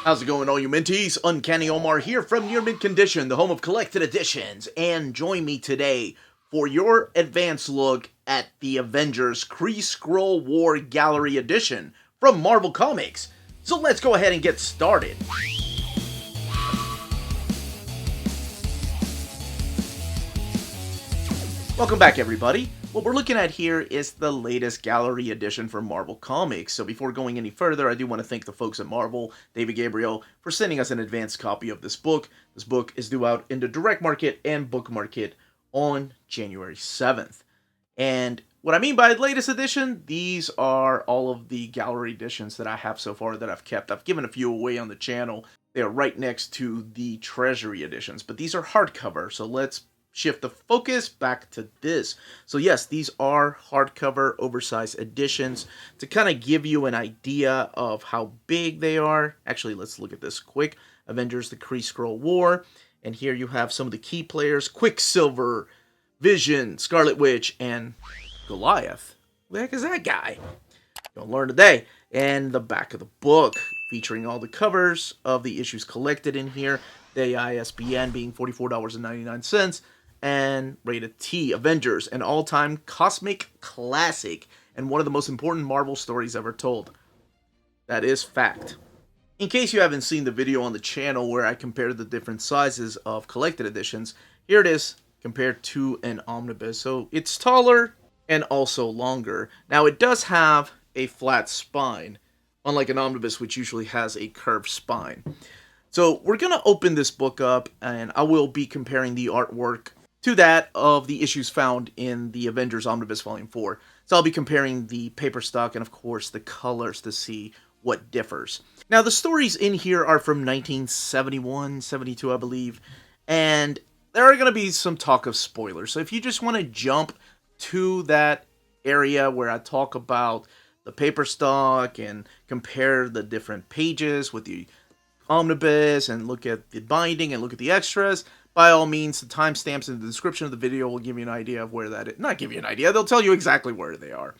How's it going, all you Minties? Uncanny Omar here from Near Mint Condition, the home of collected editions, and join me today for your advanced look at the Avengers Kree Skrull War Gallery Edition from Marvel Comics. So let's go ahead and get started. Welcome back, everybody. What we're looking at here is the latest gallery edition from Marvel Comics. So before going any further, I do want to thank the folks at Marvel, David Gabriel, for sending us an advanced copy of this book. This book is due out in the direct market and book market on January 7th. And what I mean by latest edition, these are all of the gallery editions that I have so far that I've kept. I've given a few away on the channel. They are right next to the Treasury editions, but these are hardcover, so let's shift the focus back to this. So yes, these are hardcover oversized editions to kind of give you an idea of how big they are. Actually, let's look at this quick. Avengers, the Kree Skrull War. And here you have some of the key players: Quicksilver, Vision, Scarlet Witch, and Goliath. Who the heck is that guy? You'll learn today. And the back of the book, featuring all the covers of the issues collected in here. The ISBN being $44.99. And rated T, Avengers, an all-time cosmic classic and one of the most important Marvel stories ever told. That is fact. In case you haven't seen the video on the channel where I compared the different sizes of collected editions, here it is compared to an omnibus. So it's taller and also longer. Now it does have a flat spine, unlike an omnibus which usually has a curved spine. So we're going to open this book up and I will be comparing the artwork to that of the issues found in the Avengers Omnibus Volume 4. So I'll be comparing the paper stock and, of course, the colors to see what differs. Now, the stories in here are from 1971, 72, I believe, and there are going to be some talk of spoilers. So if you just want to jump to that area where I talk about the paper stock and compare the different pages with the omnibus and look at the binding and look at the extras, by all means, the timestamps in the description of the video will give you an idea of where that is. Not give you an idea, they'll tell you exactly where they are.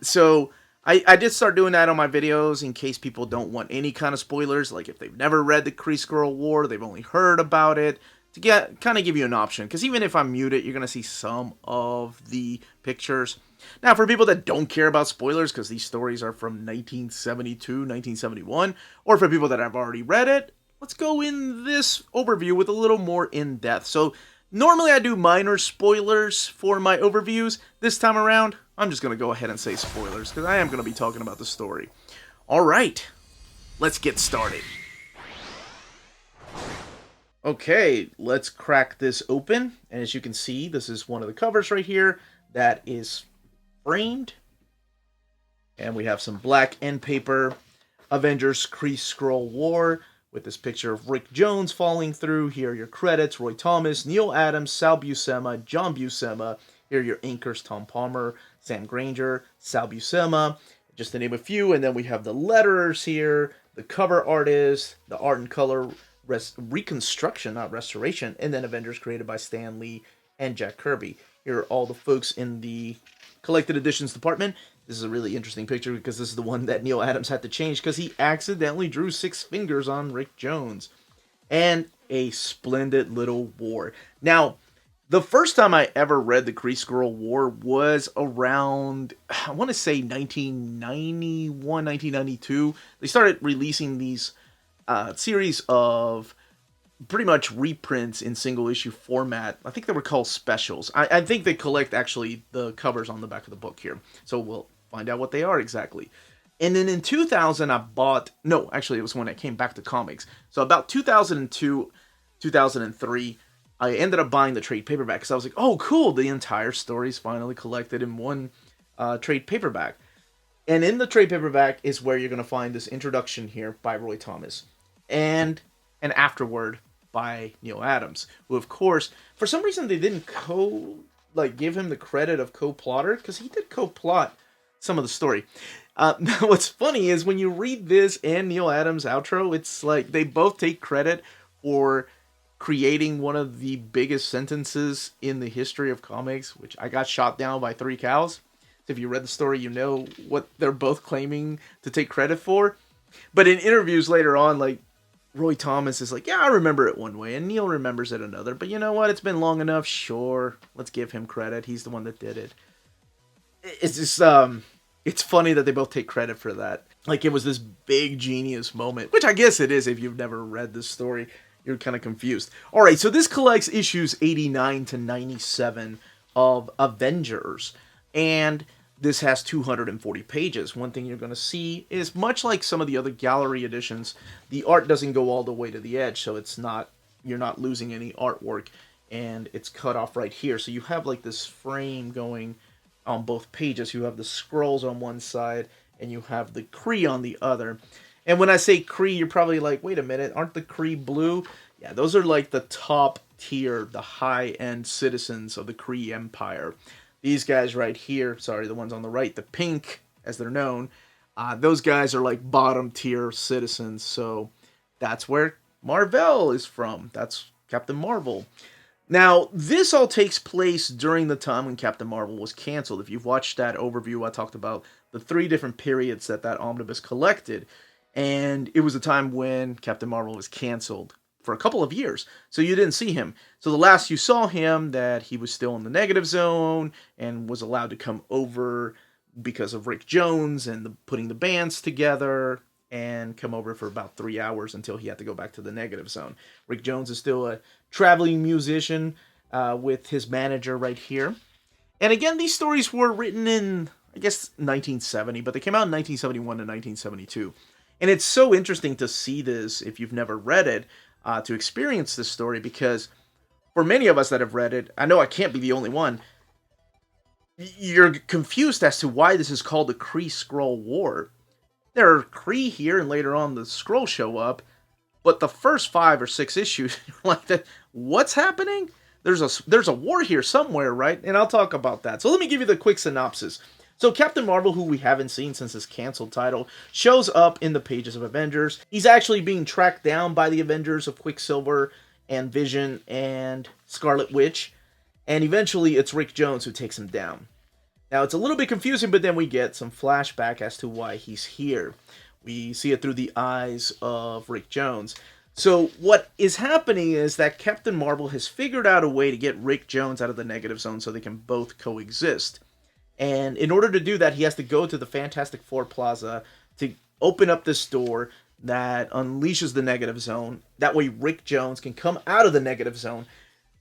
So I did start doing that on my videos in case people don't want any kind of spoilers, like if they've never read the Kree Skrull War, they've only heard about it, to kind of give you an option. Because even if I mute it, you're going to see some of the pictures. Now, for people that don't care about spoilers, because these stories are from 1972, 1971, or for people that have already read it, let's go in this overview with a little more in-depth. So, normally I do minor spoilers for my overviews. This time around, I'm just going to go ahead and say spoilers, because I am going to be talking about the story. Alright, let's get started. Okay, let's crack this open. And as you can see, this is one of the covers right here that is framed. And we have some black end paper. Avengers Kree Skrull War, with this picture of Rick Jones falling through. Here are your credits: Roy Thomas, Neil Adams, Sal Buscema, John Buscema. Here are your inkers: Tom Palmer, Sam Granger, Sal Buscema, just to name a few. And then we have the letterers here, the cover artist, the art and color reconstruction, not restoration, and then Avengers created by Stan Lee and Jack Kirby. Here are all the folks in the collected editions department. This is a really interesting picture because this is the one that Neil Adams had to change because he accidentally drew 6 fingers on Rick Jones. And a splendid little war. Now, the first time I ever read the Kree Skrull War was around, I want to say 1991, 1992. They started releasing these series of pretty much reprints in single issue format. I think they were called specials. I think they collect actually the covers on the back of the book here. So we'll find out what they are exactly. And then in 2000 I bought, no, actually it was when I came back to comics. So about 2002, 2003, I ended up buying the trade paperback because I was like, oh cool, the entire story's finally collected in one trade paperback. And in the trade paperback is where you're going to find this introduction here by Roy Thomas. And an afterword by Neil Adams, who of course, for some reason they didn't give him the credit of co-plotter, because he did co-plot some of the story. What's funny is when you read this and Neil Adams' outro, it's like they both take credit for creating one of the biggest sentences in the history of comics, which I got shot down by 3 cows. If you read the story, you know what they're both claiming to take credit for. But in interviews later on, like, Roy Thomas is like, yeah, I remember it one way, and Neil remembers it another. But you know what? It's been long enough. Sure, let's give him credit. He's the one that did it. It's just, it's funny that they both take credit for that. Like, it was this big genius moment, which I guess it is if you've never read this story. You're kind of confused. All right, so this collects issues 89 to 97 of Avengers, and this has 240 pages. One thing you're going to see is, much like some of the other gallery editions, the art doesn't go all the way to the edge, so it's not, you're not losing any artwork, and it's cut off right here. So you have like this frame going on both pages. You have the Skrulls on one side, and you have the Kree on the other. And when I say Kree, you're probably like, wait a minute, aren't the Kree blue? Yeah, those are like the top tier, the high-end citizens of the Kree Empire. These guys right here, sorry, the ones on the right, the pink, as they're known, those guys are like bottom tier citizens. So that's where Mar-Vell is from. That's Captain Marvel. Now, this all takes place during the time when Captain Marvel was canceled. If you've watched that overview, I talked about the 3 different periods that omnibus collected. And it was a time when Captain Marvel was canceled for a couple of years. So you didn't see him. So the last you saw him, that he was still in the negative zone and was allowed to come over because of Rick Jones and putting the bands together, and come over for about 3 hours until he had to go back to the negative zone. Rick Jones is still a traveling musician with his manager right here. And again, these stories were written in, I guess, 1970, but they came out in 1971 to 1972. And it's so interesting to see this, if you've never read it, to experience this story, because for many of us that have read it, I know I can't be the only one, you're confused as to why this is called the Kree-Skrull War. There are Kree here, and later on the Skrull show up, but the first 5 or 6 issues, like that, what's happening? There's a war here somewhere, right? And I'll talk about that. So let me give you the quick synopsis. So Captain Marvel, who we haven't seen since his canceled title, shows up in the pages of Avengers. He's actually being tracked down by the Avengers of Quicksilver and Vision and Scarlet Witch, and eventually it's Rick Jones who takes him down. Now, it's a little bit confusing, but then we get some flashback as to why he's here. We see it through the eyes of Rick Jones. So what is happening is that Captain Marvel has figured out a way to get Rick Jones out of the negative zone so they can both coexist. And in order to do that, he has to go to the Fantastic Four Plaza to open up this door that unleashes the negative zone. That way Rick Jones can come out of the negative zone.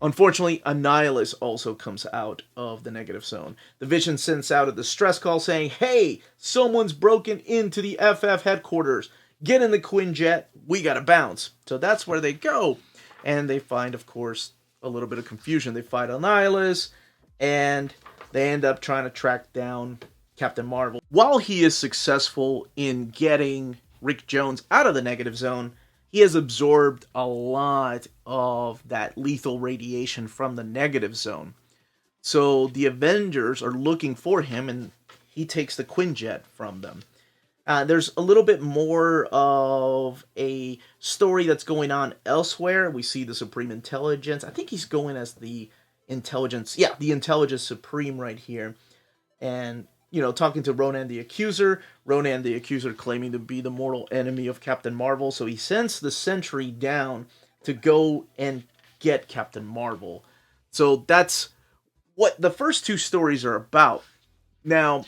Unfortunately, Annihilus also comes out of the negative zone. The Vision sends out a distress call saying, hey, someone's broken into the FF headquarters. Get in the Quinjet. We gotta bounce. So that's where they go. And they find, of course, a little bit of confusion. They fight Annihilus, and they end up trying to track down Captain Marvel. While he is successful in getting Rick Jones out of the negative zone, he has absorbed a lot of that lethal radiation from the negative zone. So the Avengers are looking for him, and he takes the Quinjet from them. There's a little bit more of a story that's going on elsewhere. We see the Supreme Intelligence. I think he's going as the Intelligence. Yeah, the Intelligence Supreme right here. And, you know, talking to Ronan the Accuser. Ronan the Accuser claiming to be the mortal enemy of Captain Marvel. So he sends the Sentry down to go and get Captain Marvel. So that's what the first 2 stories are about. Now,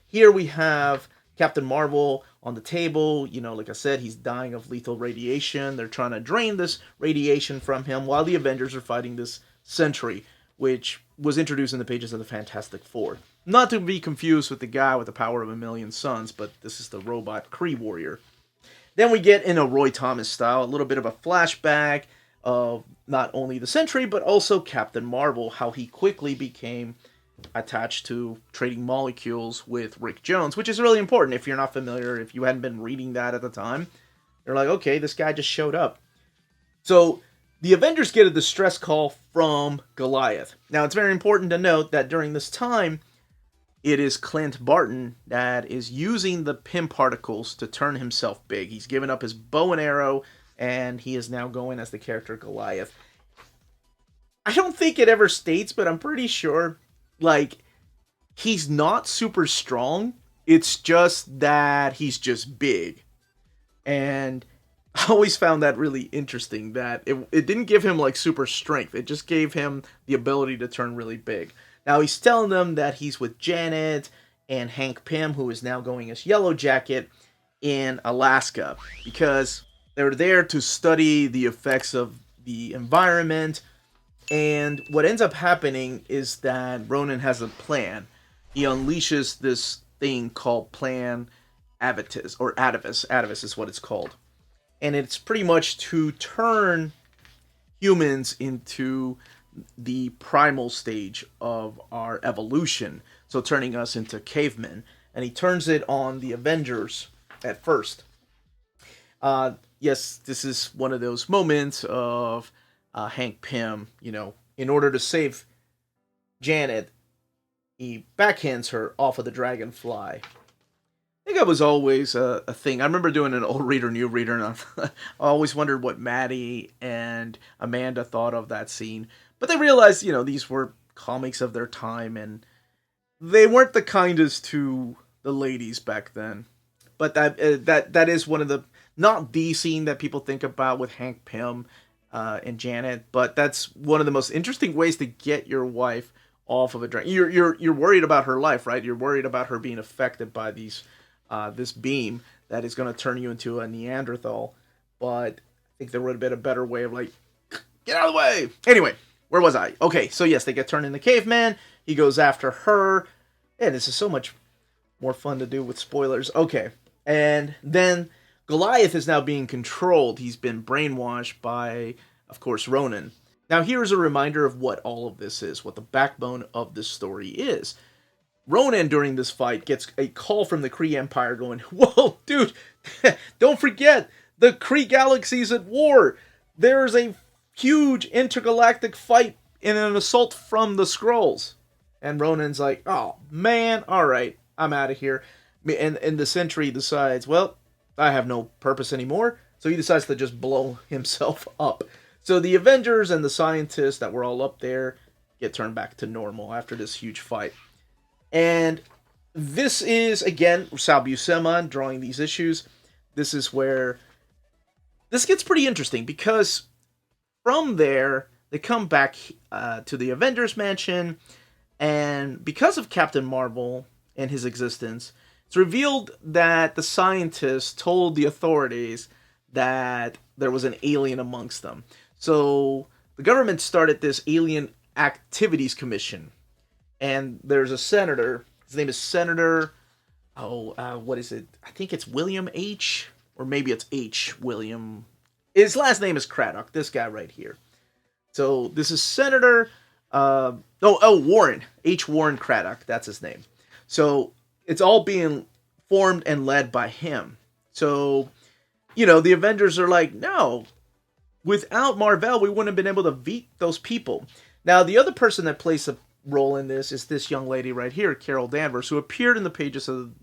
here we have Captain Marvel on the table. You know, like I said, he's dying of lethal radiation. They're trying to drain this radiation from him while the Avengers are fighting this Sentry, which was introduced in the pages of the Fantastic Four. Not to be confused with the guy with the power of a million suns, but this is the robot Kree warrior. Then we get, in a Roy Thomas style, a little bit of a flashback of not only the Sentry, but also Captain Marvel, how he quickly became attached to trading molecules with Rick Jones, which is really important. If you're not familiar, if you hadn't been reading that at the time, you're like, okay, this guy just showed up. So the Avengers get a distress call from Goliath. Now, it's very important to note that during this time, it is Clint Barton that is using the Pym particles to turn himself big. He's given up his bow and arrow, and he is now going as the character Goliath. I don't think it ever states, but I'm pretty sure, like, he's not super strong. It's just that he's just big. And I always found that really interesting, that it didn't give him like super strength. It just gave him the ability to turn really big. Now he's telling them that he's with Janet and Hank Pym, who is now going as Yellow Jacket in Alaska, because they're there to study the effects of the environment. And what ends up happening is that Ronan has a plan. He unleashes this thing called Plan Avitus, or Atavus. Atavus is what it's called. And it's pretty much to turn humans into the primal stage of our evolution. So turning us into cavemen. And he turns it on the Avengers at first. Yes, this is one of those moments of Hank Pym, in order to save Janet, he backhands her off of the Dragonfly. I think that was always a thing. I remember doing an old reader, new reader, and I always wondered what Maddie and Amanda thought of that scene. But they realized, these were comics of their time, and they weren't the kindest to the ladies back then. But that is one of the, not the scene that people think about with Hank Pym and Janet, but that's one of the most interesting ways to get your wife off of a dragon. You're worried about her life, right? You're worried about her being affected by this beam that is going to turn you into a Neanderthal. But I think there would have been a better way of like, get out of the way. Anyway, where was I? Okay, so yes, they get turned into caveman. He goes after her. Yeah, this is so much more fun to do with spoilers. Okay, and then Goliath is now being controlled. He's been brainwashed by, of course, Ronan. Now, here's a reminder of what all of this is, what the backbone of this story is. Ronan, during this fight, gets a call from the Kree Empire going, whoa, dude, don't forget, the Kree galaxy's at war. There's a huge intergalactic fight in an assault from the Skrulls. And Ronan's like, oh, man, all right, I'm out of here. And the Sentry decides, well, I have no purpose anymore. So he decides to just blow himself up. So the Avengers and the scientists that were all up there get turned back to normal after this huge fight. And this is, again, Sal Buscema drawing these issues. This is where this gets pretty interesting, because from there, they come back to the Avengers Mansion, and because of Captain Marvel and his existence, it's revealed that the scientists told the authorities that there was an alien amongst them. So the government started this Alien Activities Commission. And there's a senator. His name is Senator... what is it? I think it's William H. Or maybe it's H. William... His last name is Craddock. This guy right here. So this is Senator... Warren. H. Warren Craddock. That's his name. So it's all being formed and led by him. So, the Avengers are like, no, without Mar-Vell, we wouldn't have been able to beat those people. Now, the other person that plays a role in this is this young lady right here, Carol Danvers, who appeared in the pages of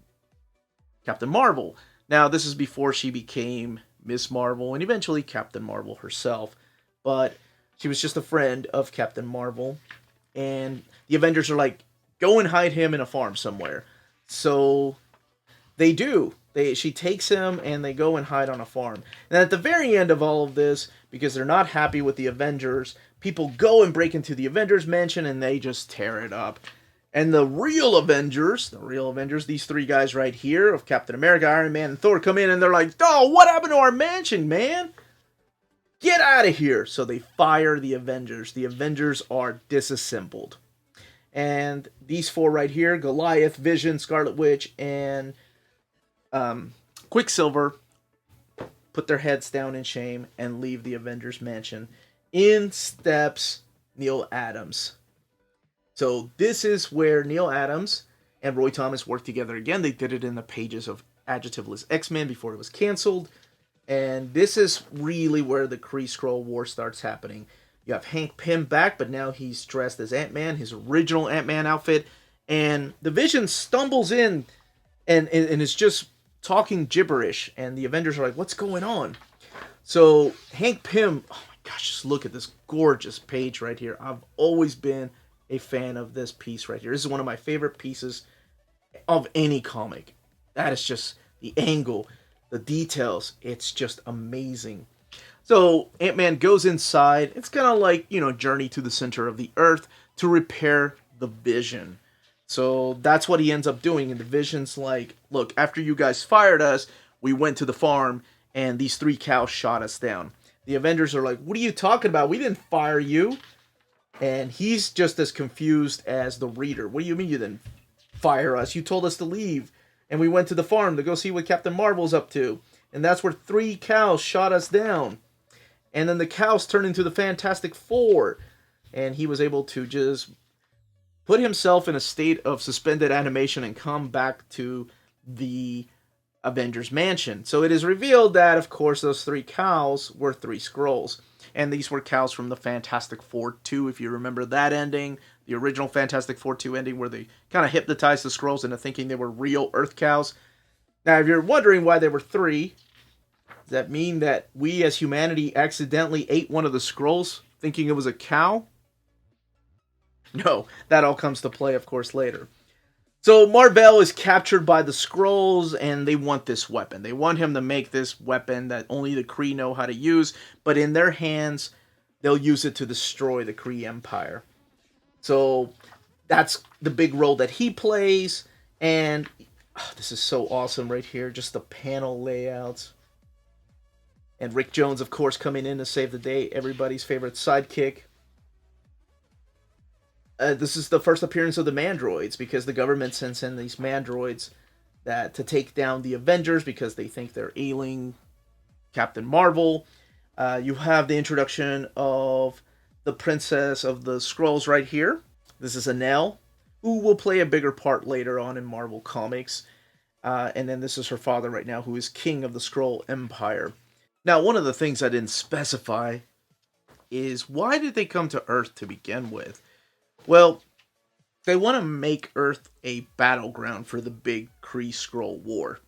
Captain Marvel. Now, this is before she became Miss Marvel and eventually Captain Marvel herself. But she was just a friend of Captain Marvel. And the Avengers are like, go and hide him in a farm somewhere. So they do. She takes him and they go and hide on a farm. And at the very end of all of this, because they're not happy with the Avengers, people go and break into the Avengers Mansion and they just tear it up. And the real Avengers, these three guys right here of Captain America, Iron Man, and Thor come in and they're like, oh, what happened to our mansion, man? Get out of here. So they fire the Avengers. The Avengers are disassembled. And these four right here, Goliath, Vision, Scarlet Witch, and Quicksilver, put their heads down in shame and leave the Avengers Mansion. In steps Neil Adams. So this is where Neil Adams and Roy Thomas worked together again. They did it in the pages of Adjectiveless X-Men before it was canceled. And this is really where the Kree-Skrull War starts happening. You have Hank Pym back, but now he's dressed as Ant-Man, his original Ant-Man outfit. And the Vision stumbles in and is just talking gibberish. And the Avengers are like, what's going on? So Hank Pym, oh my gosh, just look at this gorgeous page right here. I've always been a fan of this piece right here. This is one of my favorite pieces of any comic. That is just the angle. the details, it's just amazing. So Ant-Man goes inside. It's kind of like, Journey to the Center of the Earth to repair the Vision. So that's what he ends up doing. And the Vision's like, look, after you guys fired us, we went to the farm and these 3 cows shot us down. The Avengers are like, what are you talking about? We didn't fire you. And he's just as confused as the reader. What do you mean you didn't fire us? You told us to leave. And we went to the farm to go see what Captain Marvel's up to. And that's where 3 cows shot us down. And then the cows turned into the Fantastic Four. And he was able to just put himself in a state of suspended animation and come back to the Avengers Mansion. So it is revealed that, of course, those 3 cows were 3 Skrulls. And these were cows from the Fantastic Four 2, if you remember that ending. The original Fantastic Four 2 ending where they kind of hypnotized the Skrulls into thinking they were real Earth cows. Now, if you're wondering why there were 3, does that mean that we as humanity accidentally ate one of the Skrulls thinking it was a cow? No, that all comes to play, of course, later. So Mar-Vell is captured by the Skrulls, and they want this weapon. They want him to make this weapon that only the Kree know how to use, but in their hands, they'll use it to destroy the Kree Empire. So that's the big role that he plays, and this is so awesome right here, just the panel layouts. And Rick Jones, of course, coming in to save the day, everybody's favorite sidekick. This is the first appearance of the Mandroids, because the government sends in these Mandroids to take down the Avengers because they think they're ailing Captain Marvel. You have the introduction of the Princess of the Skrulls right here. This is Annelle, who will play a bigger part later on in Marvel Comics. And then this is her father right now, who is king of the Skrull Empire. Now, one of the things I didn't specify is, why did they come to Earth to begin with? Well, they want to make Earth a battleground for the big Kree-Skrull war.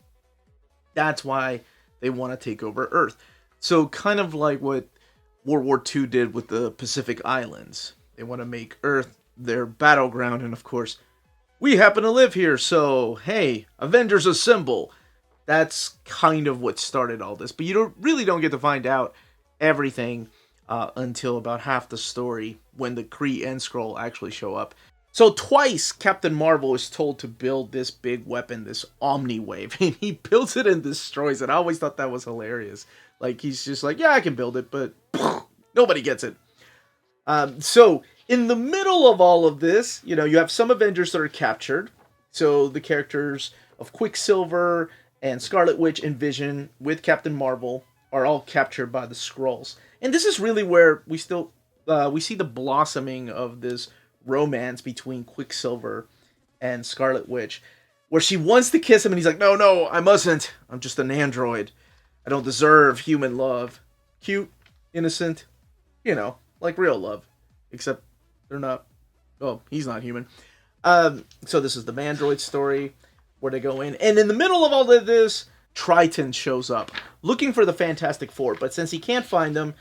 That's why they want to take over Earth. So kind of like what World War II did with the Pacific Islands. They want to make Earth their battleground, and of course, we happen to live here, so hey, Avengers assemble. That's kind of what started all this. But you really don't get to find out everything until about half the story, when the Kree and Skrull actually show up. So twice, Captain Marvel is told to build this big weapon, this Omni-Wave, and he builds it and destroys it. I always thought that was hilarious. Like, he's just like, yeah, I can build it, but nobody gets it. So, in the middle of all of this, you have some Avengers that are captured. So, the characters of Quicksilver and Scarlet Witch and Vision with Captain Marvel are all captured by the Skrulls. And this is really where we see the blossoming of this romance between Quicksilver and Scarlet Witch, where she wants to kiss him and he's like, no, I mustn't. I'm just an android. I don't deserve human love. Cute, innocent, like real love. Except they're not, he's not human. So this is the Mandroid story where they go in. And in the middle of all of this, Triton shows up looking for the Fantastic Four. But since he can't find them,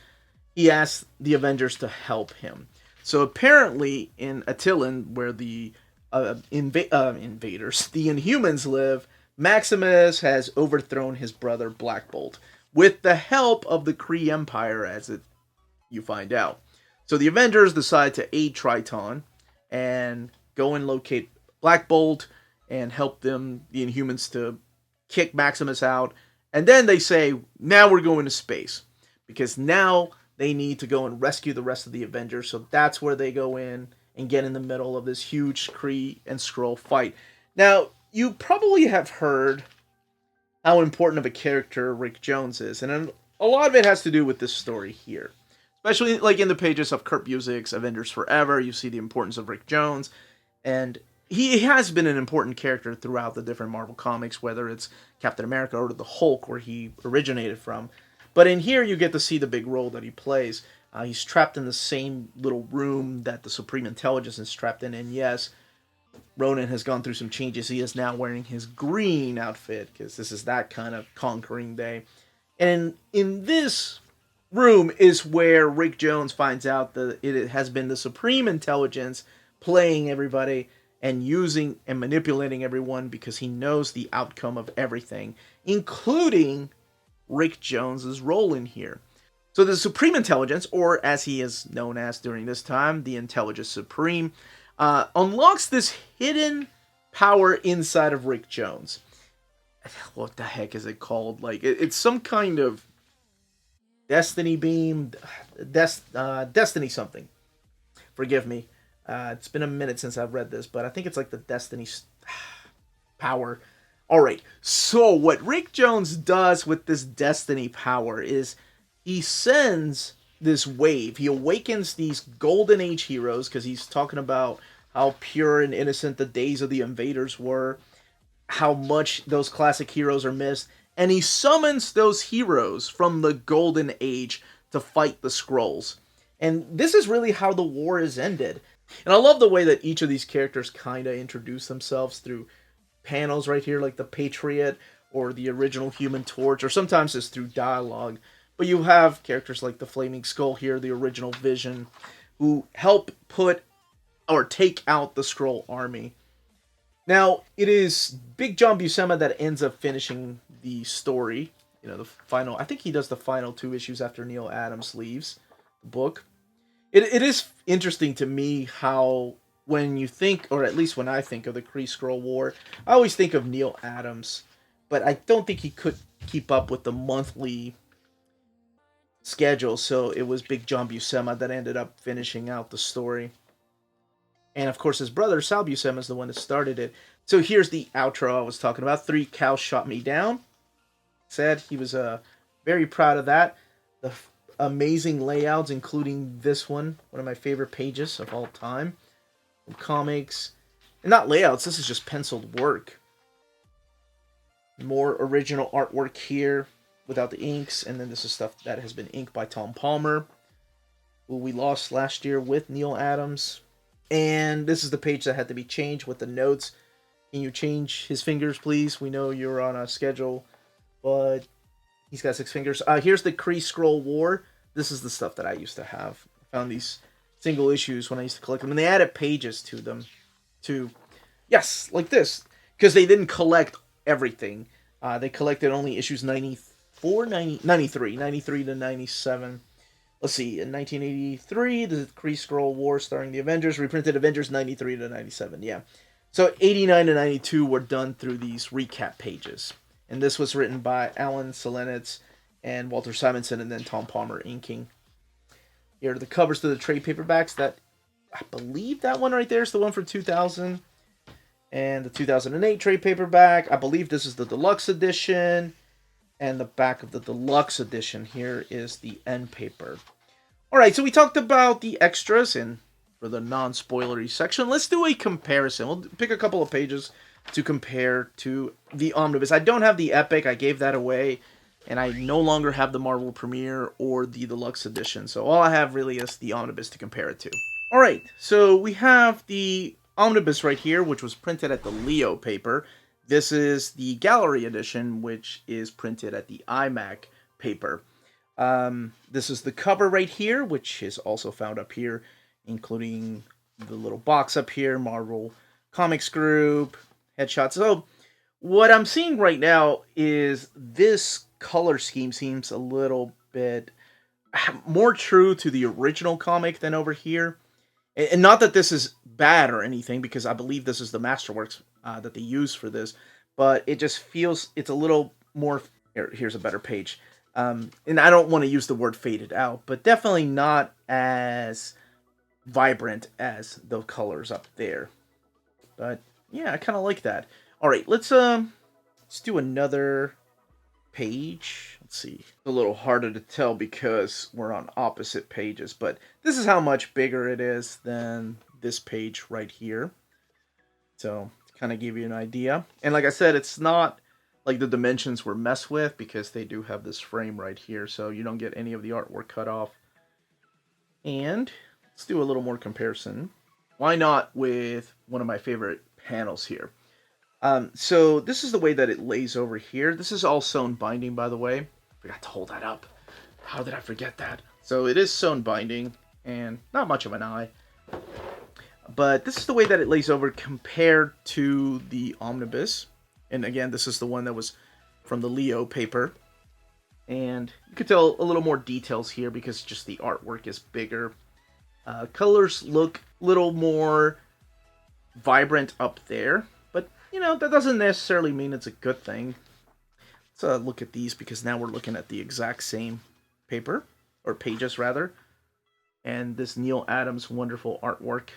he asks the Avengers to help him. So apparently in Attilan, where the invaders, the Inhumans live, Maximus has overthrown his brother Black Bolt with the help of the Kree Empire, you find out. So the Avengers decide to aid Triton and go and locate Black Bolt and help them, the Inhumans, to kick Maximus out. And then they say, now we're going to space, because now they need to go and rescue the rest of the Avengers. So that's where they go in and get in the middle of this huge Kree and Skrull fight. Now, you probably have heard how important of a character Rick Jones is, and a lot of it has to do with this story here. Especially like in the pages of Kurt Busiek's Avengers Forever, you see the importance of Rick Jones, and he has been an important character throughout the different Marvel comics, whether it's Captain America or the Hulk, where he originated from. But in here, you get to see the big role that he plays. He's trapped in the same little room that the Supreme Intelligence is trapped in, and yes, Ronan has gone through some changes. He is now wearing his green outfit, because this is that kind of conquering day. And in this room is where Rick Jones finds out that it has been the Supreme Intelligence playing everybody, and using and manipulating everyone because he knows the outcome of everything, including Rick Jones's role in here. So the Supreme Intelligence, or as he is known as during this time, the Intelligence Supreme, unlocks this hidden power inside of Rick Jones. What the heck is it called? Like, it's some kind of Destiny Beam, Destiny something. Forgive me. It's been a minute since I've read this, but I think it's like the Destiny power. Alright, so what Rick Jones does with this Destiny power is he sends this wave. He awakens these Golden Age heroes, because he's talking about how pure and innocent the days of the invaders were, how much those classic heroes are missed, and he summons those heroes from the Golden Age to fight the Skrulls. And this is really how the war is ended. And I love the way that each of these characters kind of introduce themselves through panels right here, like the Patriot or the original Human Torch, or sometimes it's through dialogue. But you have characters like the Flaming Skull here, the original Vision, who help put or take out the Skrull army. Now, it is Big John Buscema that ends up finishing the story. You know, the final, I think he does the final 2 issues after Neil Adams leaves the book. It is interesting to me how, when you think, or at least when I think of the Kree-Skrull War, I always think of Neil Adams, but I don't think he could keep up with the monthly schedule, so it was Big John Buscema that ended up finishing out the story. And of course his brother, Sal Buscema, is the one that started it. So here's the outro I was talking about. 3 cows shot me down. Said he was very proud of that. The amazing layouts, including this one of my favorite pages of all time. From comics. And not layouts, this is just penciled work. More original artwork here without the inks. And then this is stuff that has been inked by Tom Palmer, who we lost last year with Neil Adams. And this is the page that had to be changed with the notes. Can you change his fingers, please? We know you're on a schedule, but he's got 6 fingers. Here's the Kree-Skrull War. This is the stuff that I used to have. I found these single issues when I used to collect them, and they added pages to them, too. Yes, like this, because they didn't collect everything. They collected only issues 93 to 97. Let's see, in 1983, the Kree-Skrull War starring the Avengers, reprinted Avengers 93 to 97, yeah. So 89 to 92 were done through these recap pages. And this was written by Alan Selenitz and Walter Simonson, and then Tom Palmer inking. Here are the covers to the trade paperbacks. That, I believe that one right there is the one from 2000. And the 2008 trade paperback. I believe this is the deluxe edition. And the back of the deluxe edition here is the end paper. Alright, so we talked about the extras, and for the non-spoilery section, let's do a comparison. We'll pick a couple of pages to compare to the Omnibus. I don't have the Epic, I gave that away, and I no longer have the Marvel Premiere or the deluxe edition, so all I have really is the Omnibus to compare it to. Alright, so we have the Omnibus right here, which was printed at the Leo paper. This is the Gallery edition, which is printed at the iMac paper. This is the cover right here, which is also found up here, including the little box up here, Marvel Comics Group, headshots. So, what I'm seeing right now is this color scheme seems a little bit more true to the original comic than over here. And not that this is bad or anything, because I believe this is the Masterworks that they use for this, but it just feels it's a little more. Here's a better page. And I don't want to use the word faded out, but definitely not as vibrant as the colors up there. But yeah, I kind of like that. All right, let's do another page. Let's see. It's a little harder to tell because we're on opposite pages, but this is how much bigger it is than this page right here. So, to kind of give you an idea. And like I said, it's not like the dimensions were messed with, because they do have this frame right here, so you don't get any of the artwork cut off. And let's do a little more comparison. Why not with one of my favorite panels here? So this is the way that it lays over here. This is all sewn binding, by the way. Forgot to hold that up. How did I forget that? So it is sewn binding, and not much of an eye. But this is the way that it lays over compared to the omnibus. And again, this is the one that was from the Leo paper. And you can tell a little more details here because just the artwork is bigger. Colors look a little more vibrant up there. But, you know, that doesn't necessarily mean it's a good thing. Let's look at these because now we're looking at the exact same paper. Or pages, rather. And this Neil Adams wonderful artwork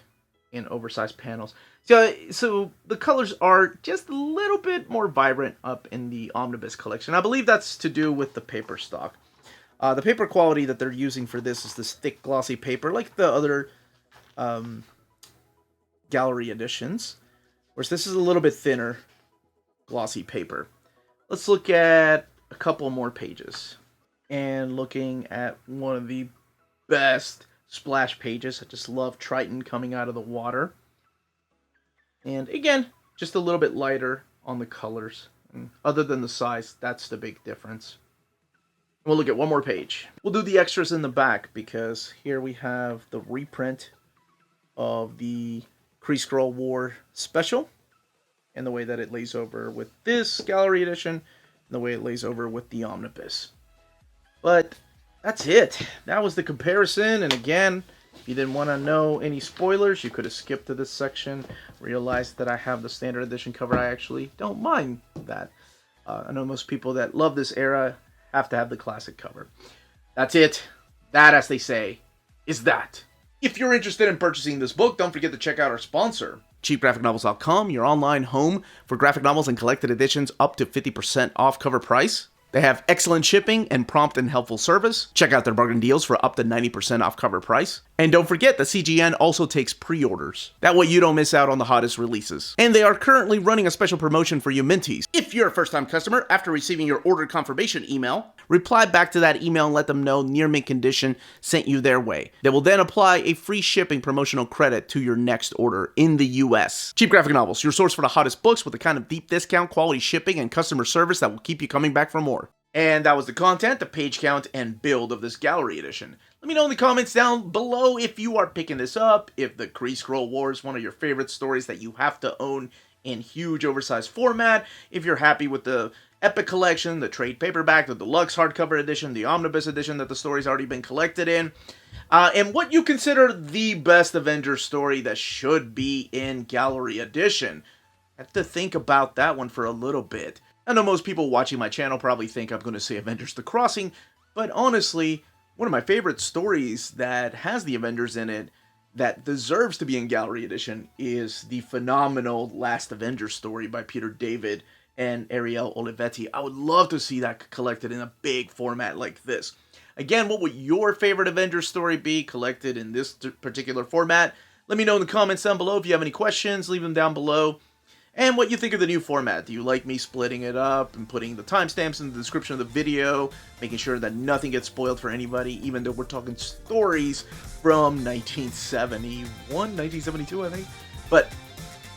in oversized panels. So the colors are just a little bit more vibrant up in the Omnibus collection. I believe that's to do with the paper stock. The paper quality that they're using for this is this thick, glossy paper, like the other gallery editions. Whereas this is a little bit thinner, glossy paper. Let's look at a couple more pages. And looking at one of the best splash pages. I just love Triton coming out of the water. And again, just a little bit lighter on the colors. And other than the size, that's the big difference. We'll look at one more page. We'll do the extras in the back because here we have the reprint of the Kree Skrull War special. And the way that it lays over with this gallery edition. And the way it lays over with the omnibus. But that's it. That was the comparison. And again, if you didn't want to know any spoilers, you could have skipped to this section. Realized that I have the standard edition cover. I actually don't mind that. I know most people that love this era have to have the classic cover. That's it. That, as they say, is that. If you're interested in purchasing this book, don't forget to check out our sponsor, cheapgraphicnovels.com, your online home for graphic novels and collected editions up to 50% off cover price. They have excellent shipping and prompt and helpful service. Check out their bargain deals for up to 90% off cover price. And don't forget that CGN also takes pre-orders. That way you don't miss out on the hottest releases. And they are currently running a special promotion for you Minties. If you're a first-time customer, after receiving your order confirmation email, reply back to that email and let them know Near Mint Condition sent you their way. They will then apply a free shipping promotional credit to your next order in the US. Cheap Graphic Novels, your source for the hottest books with the kind of deep discount, quality shipping, and customer service that will keep you coming back for more. And that was the content, the page count, and build of this gallery edition. Let me know in the comments down below if you are picking this up, if the Kree Skrull War is one of your favorite stories that you have to own in huge oversized format, if you're happy with the Epic Collection, the trade paperback, the deluxe hardcover edition, the omnibus edition that the story's already been collected in, and what you consider the best Avengers story that should be in gallery edition. I have to think about that one for a little bit. I know most people watching my channel probably think I'm going to say Avengers The Crossing, but honestly, one of my favorite stories that has the Avengers in it that deserves to be in Gallery Edition is the phenomenal Last Avengers story by Peter David and Ariel Olivetti. I would love to see that collected in a big format like this. Again, what would your favorite Avengers story be collected in this particular format? Let me know in the comments down below. If you have any questions, leave them down below. And what you think of the new format. Do you like me splitting it up and putting the timestamps in the description of the video, making sure that nothing gets spoiled for anybody, even though we're talking stories from 1971, 1972, I think. But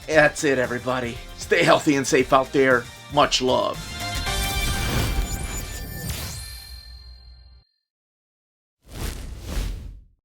that's it, everybody. Stay healthy and safe out there. Much love.